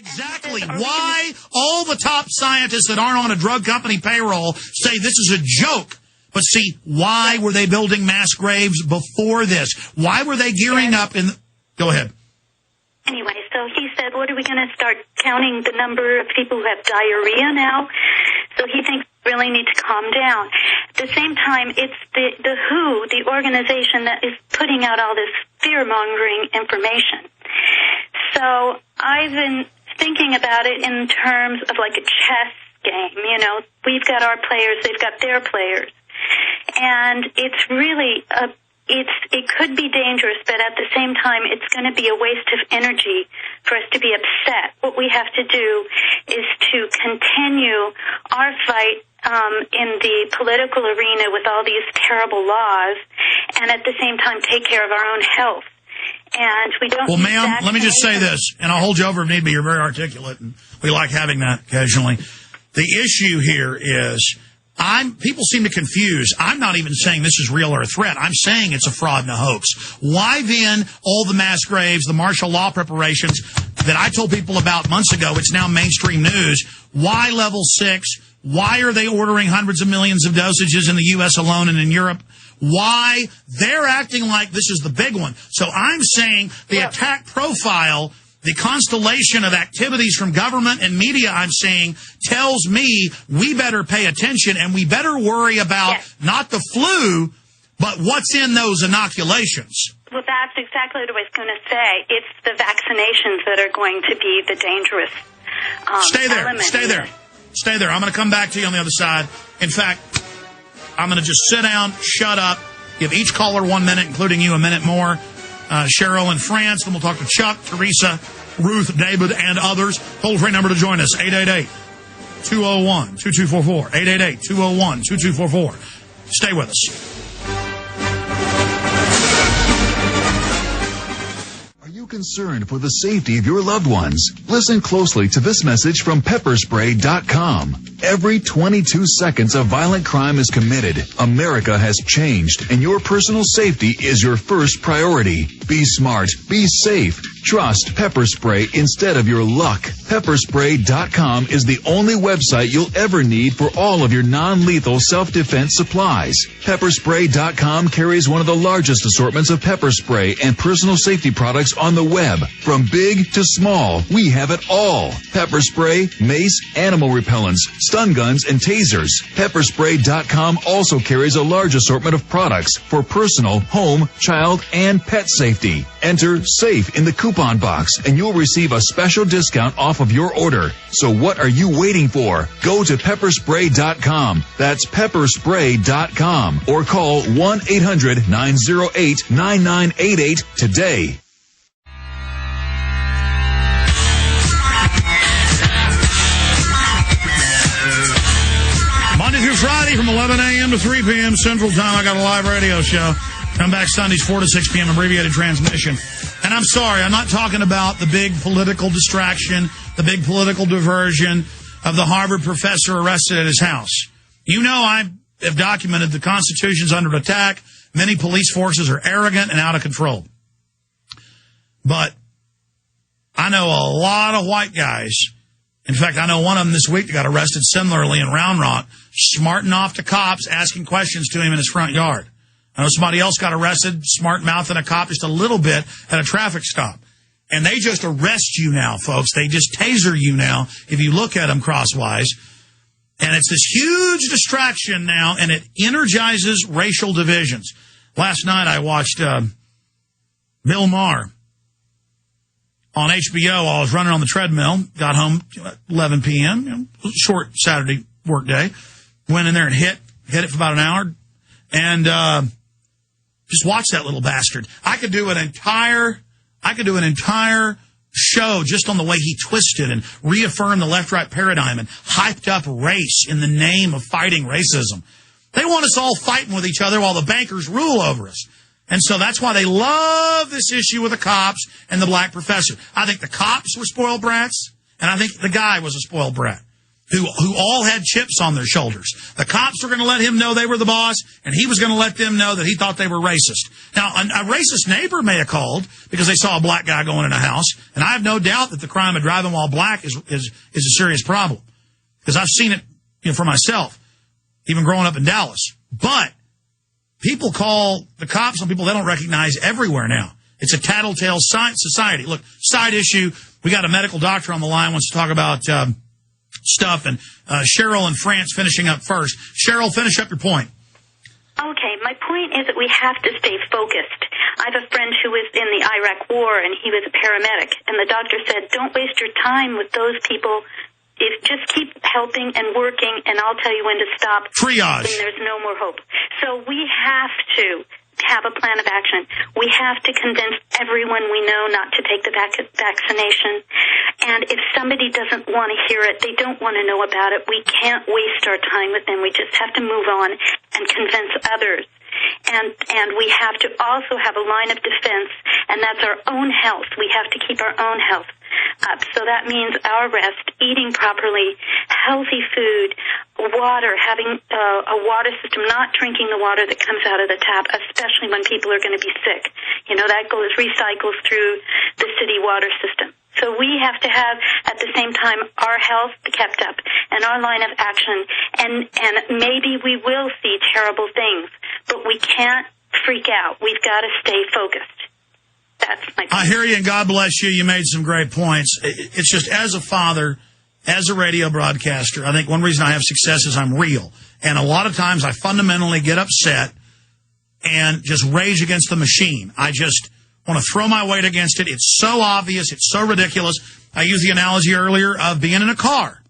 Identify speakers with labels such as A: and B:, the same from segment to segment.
A: Exactly. Why all the top scientists that aren't on a drug company payroll say this is a joke? But see, why were they building mass graves before this? Why were they gearing up in... Go ahead.
B: Anyway, so he said, what, are we going to start counting the number of people who have diarrhea now? So he thinks we really need to calm down. At the same time, it's the WHO, the organization that is putting out all this fear-mongering information. So I've been thinking about it in terms of like a chess game. You know, we've got our players, they've got their players. And it's really it could be dangerous, but at the same time, it's going to be a waste of energy for us to be upset. What we have to do is to continue our fight in the political arena with all these terrible laws, and at the same time take care of our own health. And we don't.
A: Well, ma'am, let me just say this, and I'll hold you over if need be. You're very articulate, and we like having that occasionally. The issue here is... people seem to confuse. I'm not even saying this is real or a threat. I'm saying it's a fraud and a hoax. Why then all the mass graves, the martial law preparations that I told people about months ago, it's now mainstream news. Why level 6? Why are they ordering hundreds of millions of dosages in the U.S. alone and in Europe? Why? They're acting like this is the big one. So I'm saying the attack profile, the constellation of activities from government and media, I'm saying, tells me we better pay attention and we better worry about not the flu, but what's in those inoculations.
B: Well, that's exactly what I was going to say. It's the vaccinations that are going to be the dangerous element. Stay there. I'm going to come back to you on the other side. In fact, I'm going to just sit down, shut up, give each caller 1 minute, including you a minute more. Cheryl in France. Then we'll talk to Chuck, Teresa, Ruth, David, and others. Toll-free number to join us, 888-201-2244. 888-201-2244. Stay with us.
C: Are you concerned for the safety of your loved ones? Listen closely to this message from pepperspray.com. Every 22 seconds a violent crime is committed. America has changed, and your personal safety is your first priority. Be smart. Be safe. Trust Pepper Spray instead of your luck. Pepperspray.com is the only website you'll ever need for all of your non-lethal self-defense supplies. Pepperspray.com carries one of the largest assortments of pepper spray and personal safety products on the web. From big to small, we have it all. Pepper spray, mace, animal repellents, stun guns, and tasers. Pepperspray.com also carries a large assortment of products for personal, home, child, and pet safety. Enter SAFE in the coupon box and you'll receive a special discount off of your order. So what are you waiting for? Go to pepperspray.com. That's pepperspray.com. Or call 1-800-908-9988 today.
A: Monday through Friday from 11 a.m. to 3 p.m. Central Time, I got a live radio show. Come back Sundays 4 to 6 p.m. abbreviated transmission. And I'm sorry, I'm not talking about the big political distraction, the big political diversion of the Harvard professor arrested at his house. You know I have documented the Constitution's under attack. Many police forces are arrogant and out of control. But I know a lot of white guys. In fact, I know one of them this week that got arrested similarly in Round Rock, smarting off to cops, asking questions to him in his front yard. I know somebody else got arrested, smart-mouthing a cop just a little bit at a traffic stop. And they just arrest you now, folks. They just taser you now if you look at them crosswise. And it's this huge distraction now, and it energizes racial divisions. Last night I watched Bill Maher on HBO while I was running on the treadmill. Got home at 11 p.m., short Saturday work day. Went in there and hit it for about an hour. And just watch that little bastard. I could do an entire show just on the way he twisted and reaffirmed the left-right paradigm and hyped up race in the name of fighting racism. They want us all fighting with each other while the bankers rule over us. And so that's why they love this issue with the cops and the black professor. I think the cops were spoiled brats, and I think the guy was a spoiled brat. who all had chips on their shoulders. The cops were going to let him know they were the boss, and he was going to let them know that he thought they were racist. Now, a racist neighbor may have called because they saw a black guy going in a house, and I have no doubt that the crime of driving while black is a serious problem, because I've seen it for myself, even growing up in Dallas. But people call the cops on people they don't recognize everywhere now. It's a tattletale society. Look, side issue, we got a medical doctor on the line, wants to talk about stuff, and Cheryl in France finishing up first. Cheryl, finish up your point.
B: Okay, my point is that we have to stay focused. I have a friend who was in the Iraq War, and he was a paramedic, and the doctor said, don't waste your time with those people. Just keep helping and working, and I'll tell you when to stop.
A: Triage.
B: When there's no more hope. So we have to have a plan of action. We have to convince everyone we know not to take the vaccination. And if somebody doesn't want to hear it, they don't want to know about it, we can't waste our time with them. We just have to move on and convince others. And we have to also have a line of defense, and that's our own health. We have to keep our own health up. So that means our rest, eating properly, healthy food, water, having a water system, not drinking the water that comes out of the tap, especially when people are going to be sick. That recycles through the city water system. So we have to have, at the same time, our health kept up and our line of action. And maybe we will see terrible things, but we can't freak out. We've got to stay focused. That's my point.
A: I hear you, and God bless you. You made some great points. It's just, as a father, as a radio broadcaster, I think one reason I have success is I'm real. And a lot of times I fundamentally get upset and just rage against the machine. I just want to throw my weight against it. It's so obvious. It's so ridiculous. I used the analogy earlier of being in a car.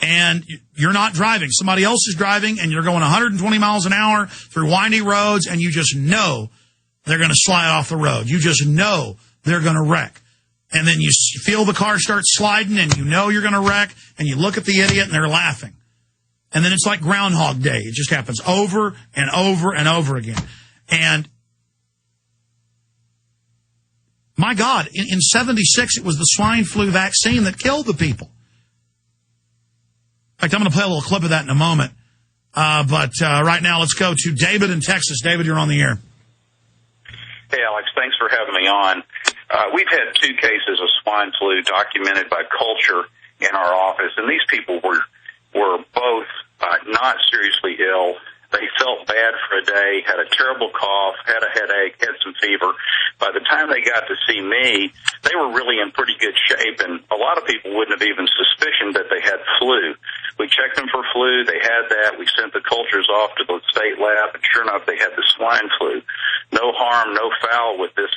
A: And you're not driving. Somebody else is driving, and you're going 120 miles an hour through windy roads, and you just know they're going to slide off the road. You just know they're going to wreck. And then you feel the car start sliding, and you know you're going to wreck, and you look at the idiot, and they're laughing. And then it's like Groundhog Day. It just happens over and over and over again. And my God, in 76, it was the swine flu vaccine that killed the people. In fact, I'm going to play a little clip of that in a moment. But right now, let's go to David in Texas. David, you're on the air.
D: Hey, Alex, thanks for having me on. We've had 2 cases of swine flu documented by Culture in our office, and these people were both not seriously ill. They felt bad for a day, had a terrible cough, had a headache, had some fever. By the time they got to see me, they were really in pretty good shape, and a lot of people wouldn't have even suspicioned that they had flu. We checked them for flu. They had that. We sent the cultures off to the state lab, and sure enough, they had the swine flu. No harm, no foul with this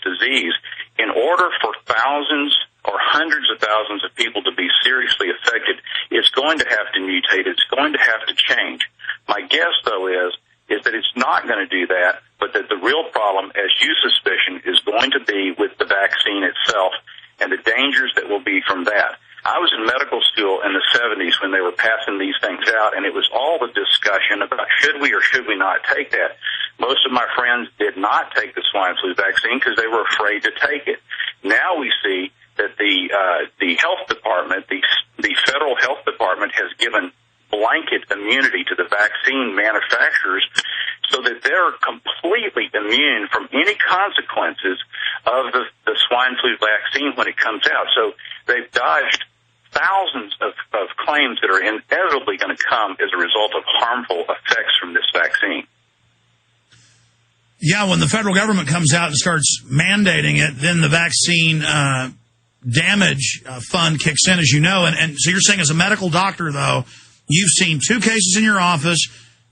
D: disease. In order for thousands or hundreds of thousands of people to be seriously affected, it's going to have to mutate. It's going to have to change. My guess, though, is that it's not going to do that, but that the real problem, as you suspicion, is going to be with the vaccine itself and the dangers that will be from that. I was in medical school in the 70s when they were passing these things out, and it was all the discussion about should we or should we not take that. Most of my friends did not take the swine flu vaccine because they were afraid to take it. Now we see that the health department, the federal health department, has given blanket immunity to the vaccine manufacturers so that they're completely immune from any consequences of the swine flu vaccine when it comes out. So they've dodged thousands of claims that are inevitably going to come as a result of harmful effects from this vaccine.
A: Yeah, when the federal government comes out and starts mandating it, then the vaccine damage fund kicks in, as you know. And so you're saying, as a medical doctor, though, you've seen 2 cases in your office,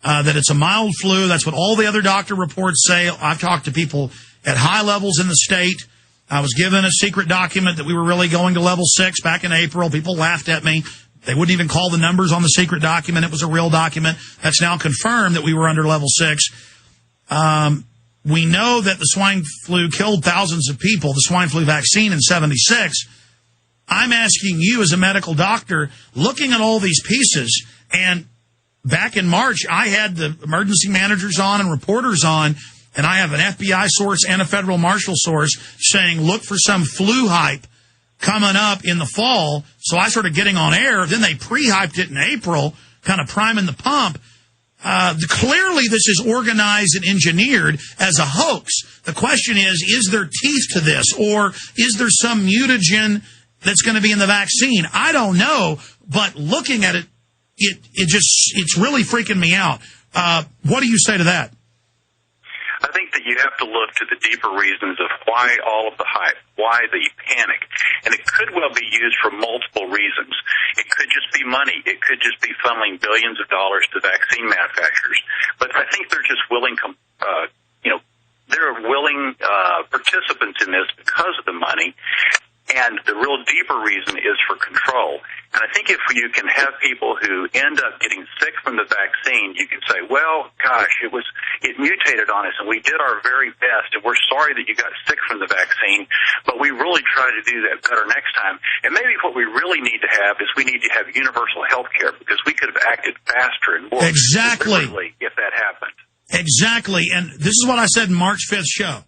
A: that it's a mild flu. That's what all the other doctor reports say. I've talked to people at high levels in the state. I was given a secret document that we were really going to level 6 back in April. People laughed at me. They wouldn't even call the numbers on the secret document. It was a real document. That's now confirmed that we were under level 6. We know that the swine flu killed thousands of people, the swine flu vaccine in 76. I'm asking you as a medical doctor, looking at all these pieces, and back in March, I had the emergency managers on and reporters on, and I have an FBI source and a federal marshal source saying, look for some flu hype coming up in the fall So I started getting on air. Then they pre-hyped it in April, kind of priming the pump. Clearly, this is organized and engineered as a hoax. The question is there teeth to this? Or is there some mutagen that's going to be in the vaccine? I don't know. But looking at it, it's really freaking me out. What do you say to that?
D: I think that you have to look to the deeper reasons of why all of the hype, why the panic. And it could well be used for multiple reasons. It could just be money. It could just be funneling billions of dollars to vaccine manufacturers. But I think they're just willing, they're willing participants in this because of the money. And the real deeper reason is for control. And I think if you can have people who end up getting sick from the vaccine, you can say, well, gosh, it mutated on us, and we did our very best, and we're sorry that you got sick from the vaccine, but we really try to do that better next time. And maybe what we really need to have is we need to have universal health care, because we could have acted faster and more
A: deliberately
D: if that happened.
A: Exactly. And this is what I said in March 5th show.